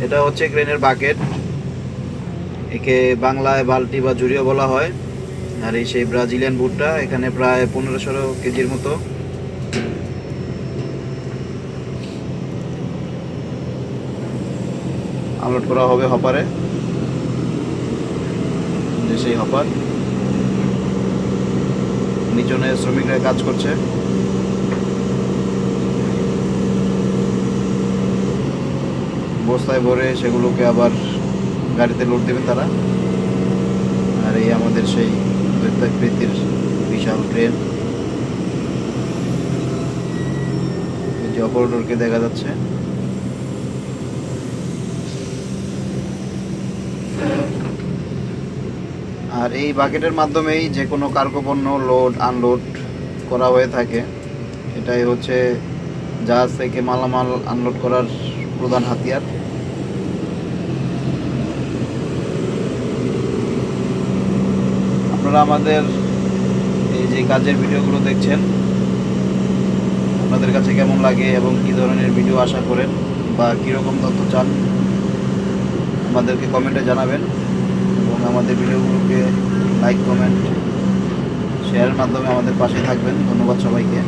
এটা হচ্ছে ক্রেনের বাকেট, একে বাংলায় বালতি বা ঝুড়িও বলা হয়। আর এই সেই ব্রাজিলিয়ান ভুট্টা এখানে প্রায় 1500 কেজির মতো। আনলোড করা হবে হপারে, যে সেই হপার। নিচনে শ্রমিকরা কাজ করছে। বস্তায় ভরে সেগুলোকে আবার গাড়িতে লোড দেবে তারা। আর এই আমাদের সেই দৈত্যাকৃতির বিশাল ক্রেন, যে অপারেটরকে দেখা যাচ্ছে। আর এই বাকেটের মাধ্যমেই যে কোনো কার্গো পণ্য লোড আনলোড করা হয়ে থাকে। এটাই হচ্ছে জাহাজ থেকে মালামাল আনলোড করার প্রধান হাতিয়ার। আপনারা আমাদের এই যে কাজের ভিডিওগুলো দেখছেন, আপনাদের কাছে কেমন লাগে এবং কী ধরনের ভিডিও আশা করেন বা কীরকম তথ্য চান আমাদেরকে কমেন্টে জানাবেন। এবং আমাদের ভিডিওগুলোকে লাইক কমেন্ট শেয়ারের মাধ্যমে আমাদের পাশে থাকবেন। ধন্যবাদ সবাইকে।